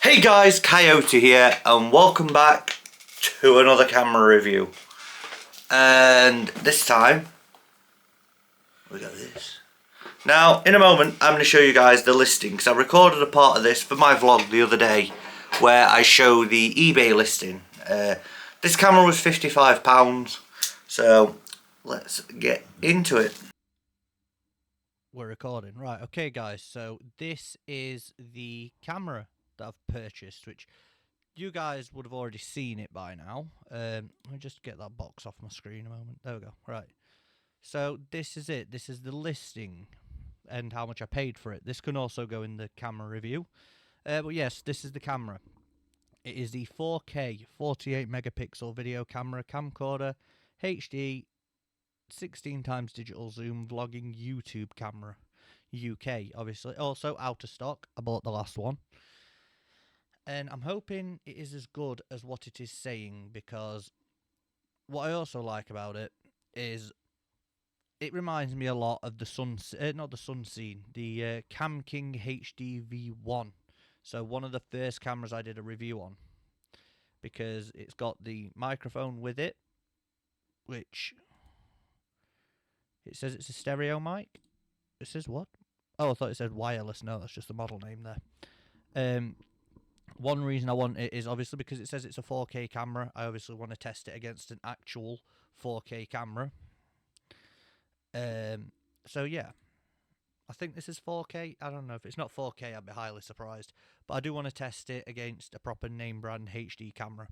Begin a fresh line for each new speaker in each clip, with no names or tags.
Hey guys, Coyote here and welcome back to another camera review. And this time we got this. Now in a moment I'm going to show you guys the listing because I recorded a part of this for my vlog the other day where I show the eBay listing. This camera was £55, so let's get into it.
We're recording. Right, okay guys, so this is the camera that I've purchased, which you guys would have already seen it by now. Let me just get that box off my screen a moment. There we go. Right. So this is it. This is the listing and how much I paid for it. This can also go in the camera review. But yes, this is the camera. It is the 4K 48 megapixel video camera camcorder HD 16 times digital zoom vlogging YouTube camera. UK, obviously. Also out of stock. I bought the last one. And I'm hoping it is as good as what it is saying, because what I also like about it is it reminds me a lot of the the Cam King HD V1. So one of the first cameras I did a review on, because it's got the microphone with it, which it says it's a stereo mic. It says what? Oh, I thought it said wireless. No, that's just the model name there. One reason I want it is obviously because it says it's a 4K camera. I obviously want to test it against an actual 4K camera. So yeah, I think this is 4K. I don't know if it's not 4K. I'd be highly surprised, but I do want to test it against a proper name brand HD camera.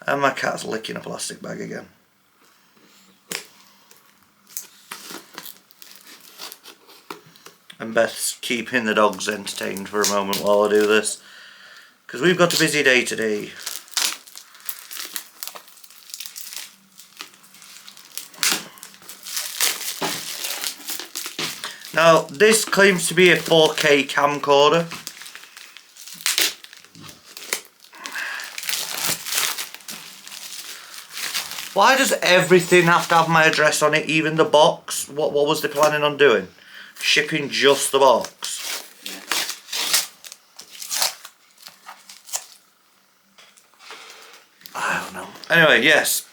And my cat's licking a plastic bag again. And Beth's keeping the dogs entertained for a moment while I do this, because we've got a busy day today. Now this claims to be a 4K camcorder. Why does everything have to have my address on it, even the box? What was they planning on doing? Shipping just the box? I don't know. Anyway, yes.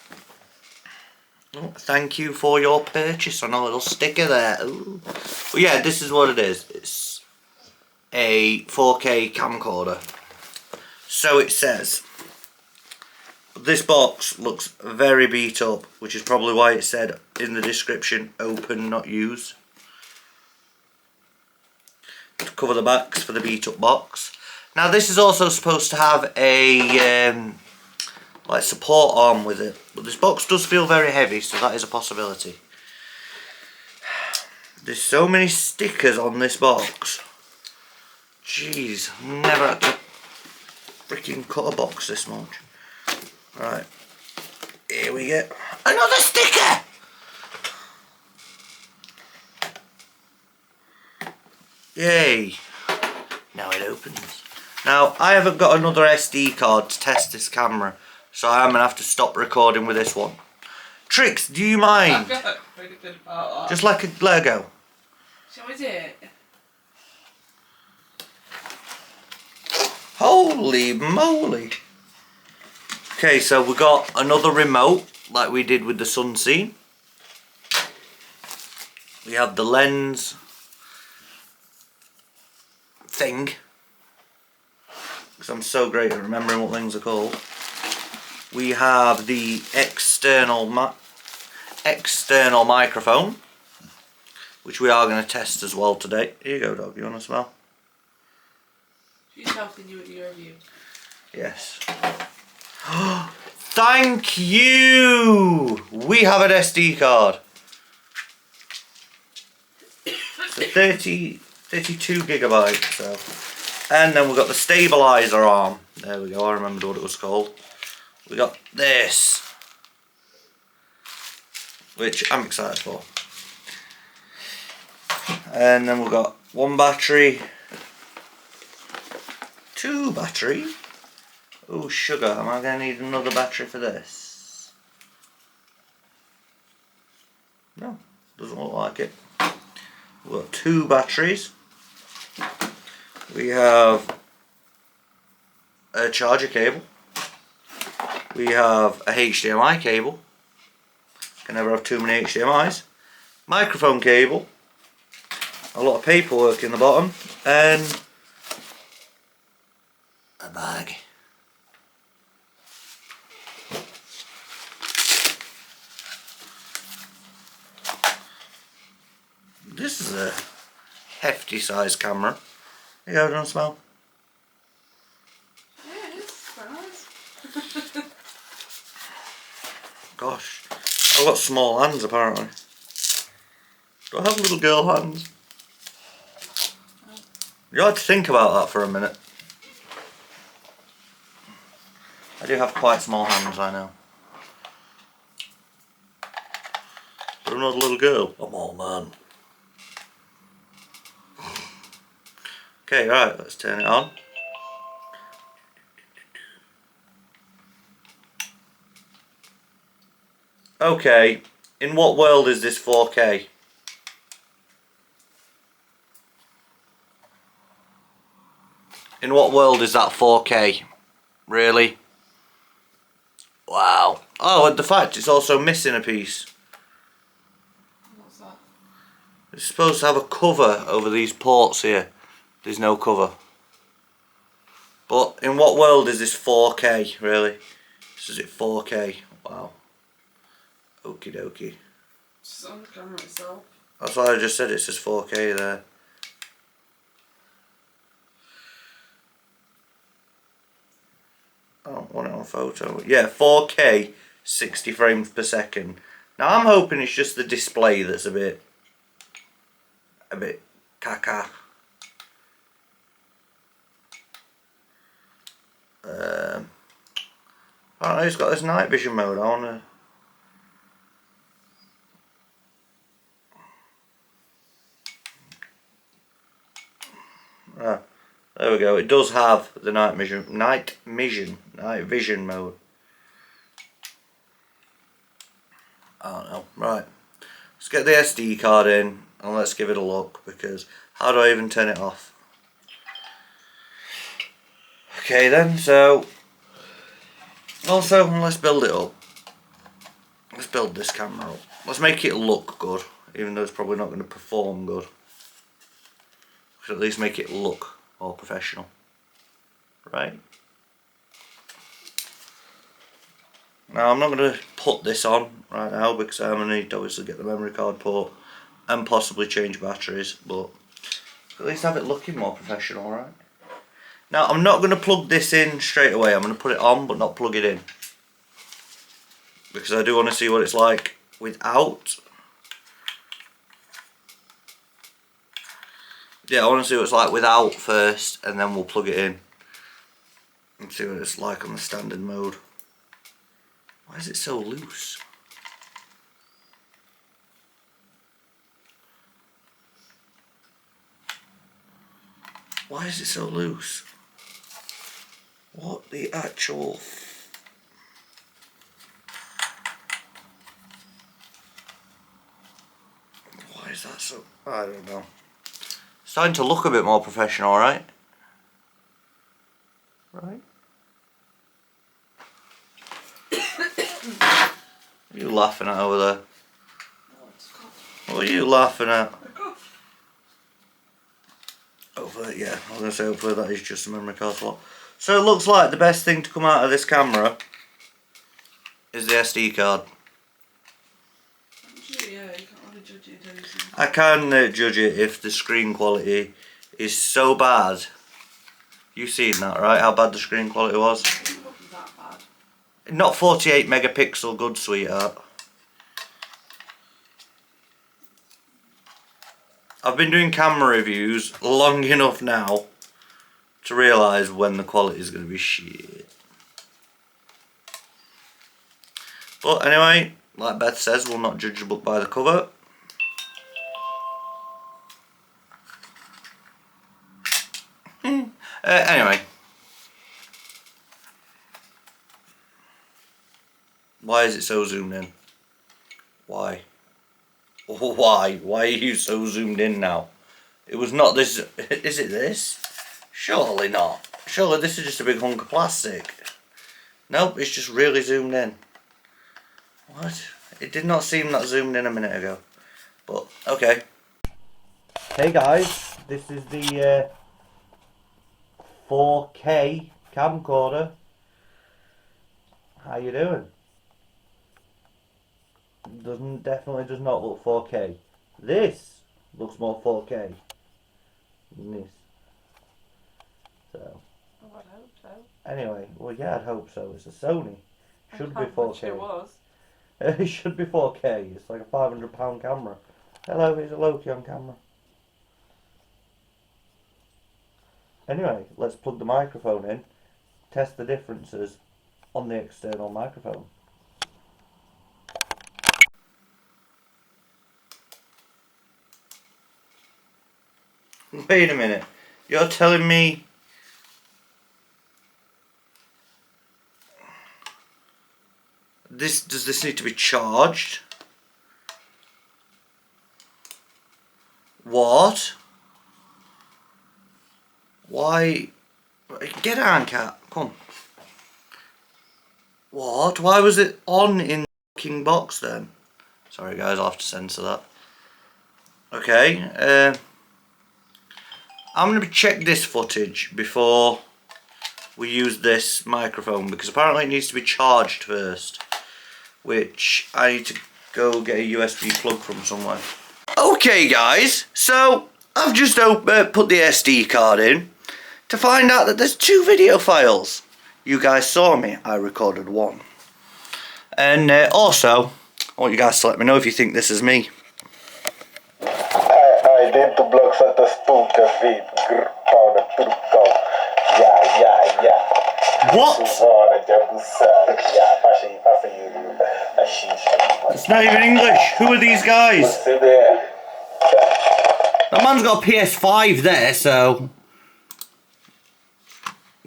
Oh, thank you for your purchase on a little sticker there. Ooh. But yeah, this is what it is. It's a 4K camcorder. So it says. This box looks very beat up, which is probably why it said in the description, open, not used. To cover the backs for the beat up box. Now this is also supposed to have a like support arm with it, but this box does feel very heavy, so that is a possibility. There's so many stickers on this box. Jeez, never had to freaking cut a box this much. Right, here we go. Another sticker! Yay! Now it opens. Now, I haven't got another SD card to test this camera, so I am going to have to stop recording with this one. Trix, do you mind? Just like a Lego.
So is it?
Holy moly! Okay, so we got another remote, like we did with the Sunscene. We have the lens thing, because I'm so great at remembering what things are called. We have the external microphone, which we are going to test as well today. Here you go, dog. You want to smell?
She's helping you with your review.
Yes. Thank you! We have an SD card. So 32 gigabytes. So. And then we've got the stabilizer arm. There we go, I remembered what it was called. We got this, which I'm excited for. And then we've got one battery, two battery. Oh sugar, am I going to need another battery for this? No, Doesn't look like it. We've got 2 batteries. We have a charger cable. We have a HDMI cable. Can never have too many HDMIs. Microphone cable. A lot of paperwork in the bottom. And a bag. This is a hefty size camera. You go, don't smell.
Yeah, it is quite nice.
Gosh, I've got small hands apparently. Do I have little girl hands? You had to think about that for a minute. I do have quite small hands, I know. But I'm not a little girl. I'm all man. Okay, right, let's turn it on. Okay, in what world is this 4K? In what world is that 4K? Really? Wow. Oh, and the fact it's also missing a piece.
What's that?
It's supposed to have a cover over these ports here. There's no cover. But in what world is this 4K, really? Is it 4K? Wow. Okie dokie.
It's on the camera itself.
That's why I just said it says 4K there. Oh, want it on photo. Yeah, 4K, 60 frames per second. Now I'm hoping it's just the display that's a bit caca. Oh, it's got this night vision mode. I wanna. Ah, there we go. It does have the night vision mode. I don't know. Right. Let's get the SD card in and let's give it a look, because how do I even turn it off? Okay then, so also let's build it up. Let's build this camera up. Let's make it look good, even though it's probably not going to perform good. Should at least make it look more professional. Right? Now I'm not going to put this on right now because I'm going to need to obviously get the memory card port and possibly change batteries, but at least have it looking more professional, right? Now I'm not going to plug this in straight away. I'm going to put it on but not plug it in, because I do want to see what it's like without. Yeah, I want to see what it's like without first, and then we'll plug it in and see what it's like on the standard mode. Why is it so loose? Why is it so loose? What the actual... Why is that so... I don't know. It's starting to look a bit more professional, right? Right? What are you laughing at over there? What are you laughing at? Hopefully, yeah, I was going to say hopefully that is just a memory card slot. So it looks like the best thing to come out of this camera is the SD card.
Yeah, you can't really judge it until you see it.
I can judge it if the screen quality is so bad. You've seen that, right? How bad the screen quality was?
It wasn't that bad.
Not 48 megapixel good, sweetheart. I've been doing camera reviews long enough now to realise when the quality is going to be shit. But anyway, like Beth says, we'll not judge a book by the cover. Anyway. Why is it so zoomed in? Why? Why? Why are you so zoomed in now? It was not this. Is it this? Surely not. Surely this is just a big hunk of plastic. Nope, it's just really zoomed in. What? It did not seem that zoomed in a minute ago. But, okay. Hey guys, this is the 4K camcorder. How you doing? Definitely does not look 4K. This looks more 4K than this. So.
Oh, I'd hope so.
Anyway, well yeah, I'd hope so. It's a Sony. Should be
I
4K.
wish it was.
It should be 4K. It's like a £500 camera. Hello, it's a Loki on camera. Anyway, let's plug the microphone in. Test the differences on the external microphone. Wait a minute. You're telling me does this need to be charged? What? Why? Get on, cat. Come. What? Why was it on in the fucking box then? Sorry guys, I'll have to censor that. Okay, I'm going to check this footage before we use this microphone because apparently it needs to be charged first, which I need to go get a USB plug from somewhere. Okay guys, so I've just put the SD card in to find out that there's 2 video files. You guys saw me, I recorded 1. And also, I want you guys to let me know if you think this is me.
Dentro bloco só tá spooka vid, pau na trucão. Yeah.
What?
Suvara de abusar. Yeah, passa aí, a xincha.
It's not even English. Who are these guys?
Você there.
That man's got a PS5 there, so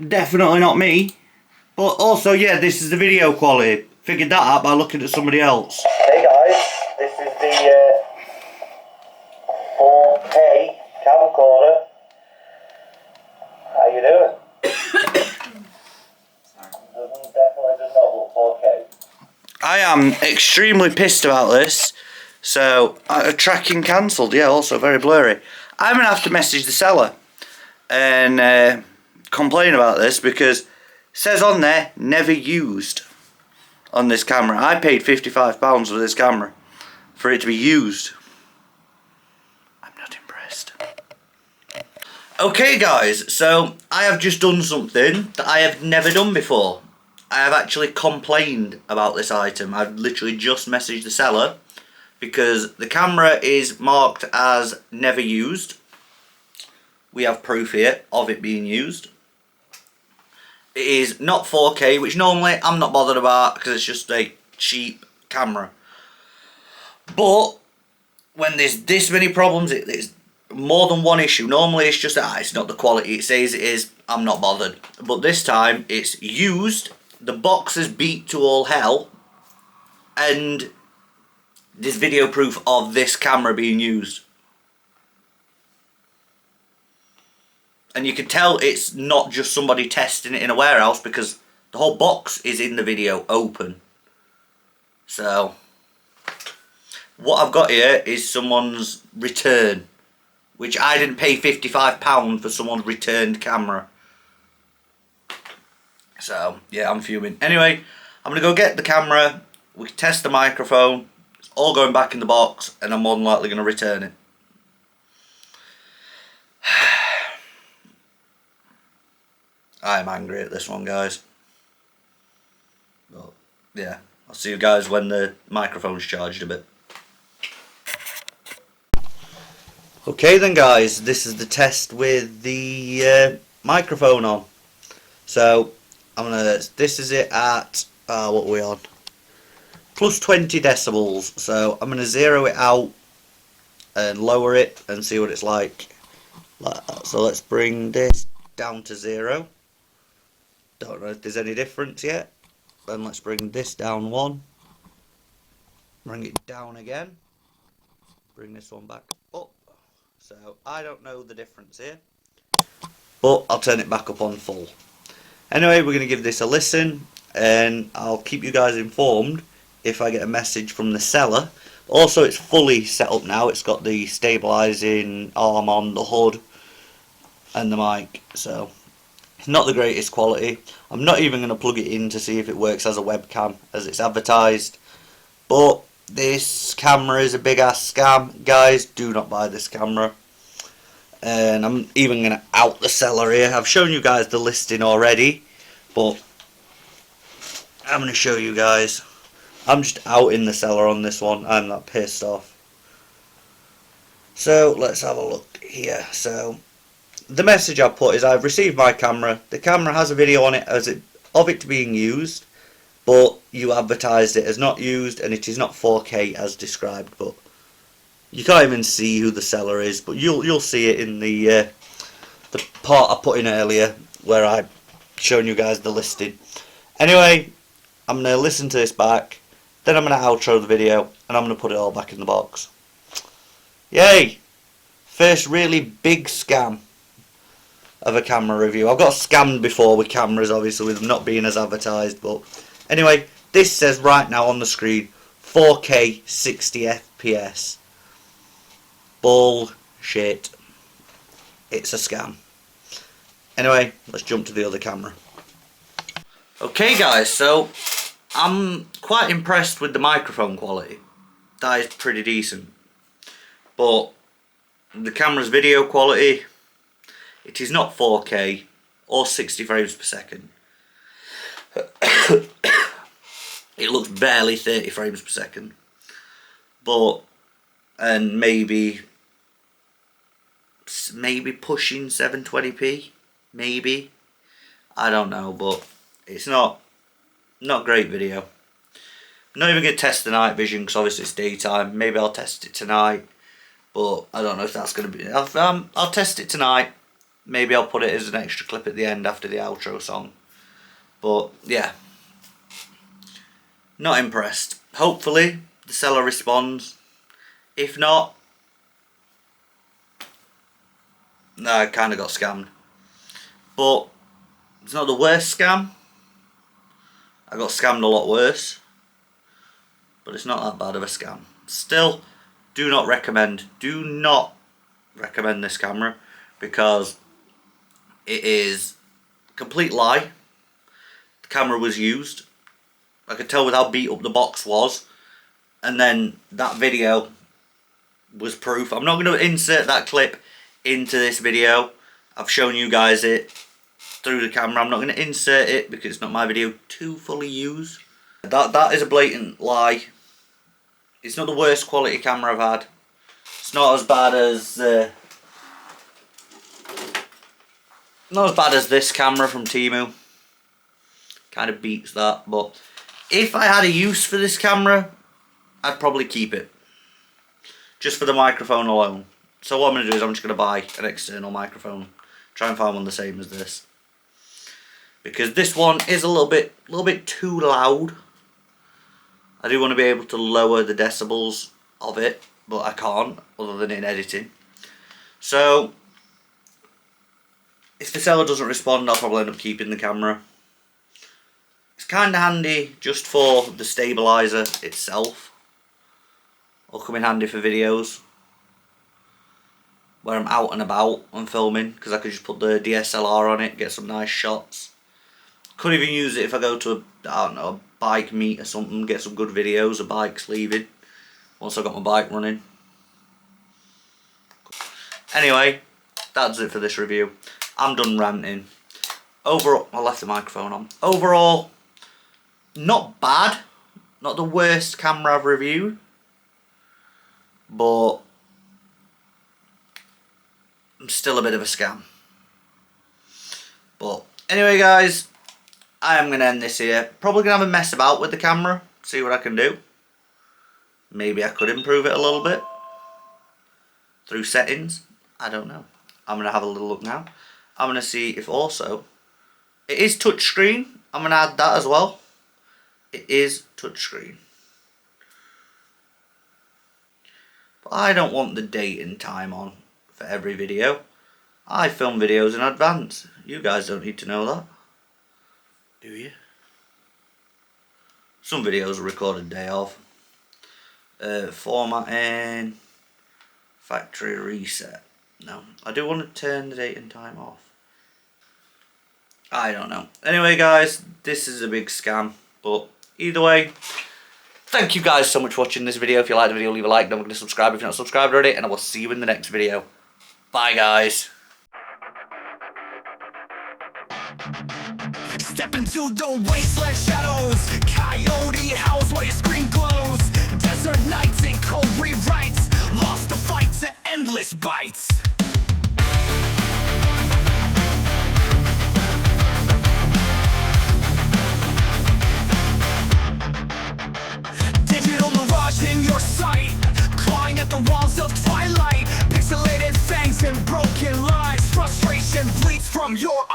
definitely not me. But also, yeah, this is the video quality. Figured that out by looking at somebody else.
Hey guys, this is the 4K camcorder. How you doing? Definitely does not look 4K.
I am extremely pissed about this. So, tracking cancelled, yeah, also very blurry. I'm going to have to message the seller and complain about this because it says on there, never used on this camera. I paid £55 for this camera for it to be used. I'm not impressed. Okay guys, so I have just done something that I have never done before. I have actually complained about this item. I've literally just messaged the seller because the camera is marked as never used. We have proof here of it being used. It is not 4K, which normally I'm not bothered about because it's just a cheap camera. But when there's this many problems, it's more than one issue. Normally it's just it's not the quality it says it is, I'm not bothered. But this time it's used, the box is beat to all hell, and there's video proof of this camera being used. And you can tell it's not just somebody testing it in a warehouse because the whole box is in the video open. So, what I've got here is someone's return, which I didn't pay £55 for someone's returned camera. So, yeah, I'm fuming. Anyway, I'm going to go get the camera, we can test the microphone, it's all going back in the box, and I'm more than likely going to return it. I am angry at this one, guys. But, yeah, I'll see you guys when the microphone's charged a bit. Okay then guys, this is the test with the microphone on. So, this is it at, what are we on? Plus 20 decibels. So, I'm going to zero it out and lower it and see what it's like that. So, let's bring this down to 0. Don't know if there's any difference yet. Then let's bring this down 1. Bring it down again. bring this one back up. So I don't know the difference here, but I'll turn it back up on full. Anyway, we're going to give this a listen, and I'll keep you guys informed if I get a message from the seller. Also, it's fully set up now. It's got the stabilising arm on the hood and the mic, so it's not the greatest quality. I'm not even going to plug it in to see if it works as a webcam as it's advertised, but this camera is a big ass scam. Guys, do not buy this camera. And I'm even going to out the seller here. I've shown you guys the listing already, but I'm going to show you guys. I'm just outing the seller on this one. I'm that pissed off. So let's have a look here. So the message I put is, I've received my camera. The camera has a video on it of it being used, but you advertised it as not used, and it is not 4K as described. But you can't even see who the seller is, but you'll see it in the part I put in earlier where I shown you guys the listing. Anyway, I'm gonna listen to this back, then I'm gonna outro the video, and I'm gonna put it all back in the box. Yay! First really big scam of a camera review. I've got scammed before with cameras, obviously, with them not being as advertised, but anyway, this says right now on the screen 4K 60 FPS. Bullshit. It's a scam. Anyway, let's jump to the other camera. Okay guys, so I'm quite impressed with the microphone quality. That is pretty decent. But the camera's video quality, it is not 4K or 60 frames per second. It looks barely 30 frames per second. But, and maybe pushing 720p, maybe. I don't know, but it's not great video. I'm not even going to test the night vision because obviously it's daytime. Maybe I'll test it tonight, but I don't know if that's going to be... I'll test it tonight. Maybe I'll put it as an extra clip at the end after the outro song. But yeah, not impressed. Hopefully the seller responds. If not, no, I kind of got scammed. But it's not the worst scam. I got scammed a lot worse. But it's not that bad of a scam. Still, do not recommend this camera, because it is a complete lie. The camera was used. I could tell with how beat up the box was. And then that video was proof. I'm not going to insert that clip into this video. I've shown you guys it through the camera. I'm not going to insert it because it's not my video to fully use. That is a blatant lie. It's not the worst quality camera I've had. It's not as bad as this camera from Temu. Kind of beats that. But if I had a use for this camera, I'd probably keep it. Just for the microphone alone. So what I'm going to do is I'm just going to buy an external microphone. Try and find one the same as this. Because this one is a little bit too loud. I do want to be able to lower the decibels of it, but I can't, other than in editing. So if the seller doesn't respond, I'll probably end up keeping the camera. It's kind of handy just for the stabiliser itself. It'll come in handy for videos where I'm out and about and filming, because I could just put the DSLR on it, get some nice shots. Could even use it if I go to a bike meet or something, get some good videos of bikes leaving once I've got my bike running. Anyway, that's it for this review. I'm done ranting. Overall, I left the microphone on. Overall, not bad. Not the worst camera I've reviewed. But I'm still a bit of a scam. But anyway guys, I am going to end this here. Probably going to have a mess about with the camera. See what I can do. Maybe I could improve it a little bit. Through settings. I don't know. I'm going to have a little look now. I'm going to see if also... It is touchscreen. I'm going to add that as well. It is touchscreen. But I don't want the date and time on for every video. I film videos in advance. You guys don't need to know that, do you? Some videos are recorded day of. Formatting, factory reset. No, I do want to turn the date and time off. I don't know. Anyway guys, this is a big scam. But either way, thank you guys so much for watching this video. If you liked the video, leave a like. Don't forget to subscribe if you're not subscribed already. And I will see you in the next video. Bye guys.
Step into the wasteland shadows, coyote howls while your screen glows. Desert nights and cold rewrites, lost the fight to endless bites. Digital mirage in your sight, clawing at the walls of twilight. Pixelated fangs and broken lives, frustration bleeds from your eyes.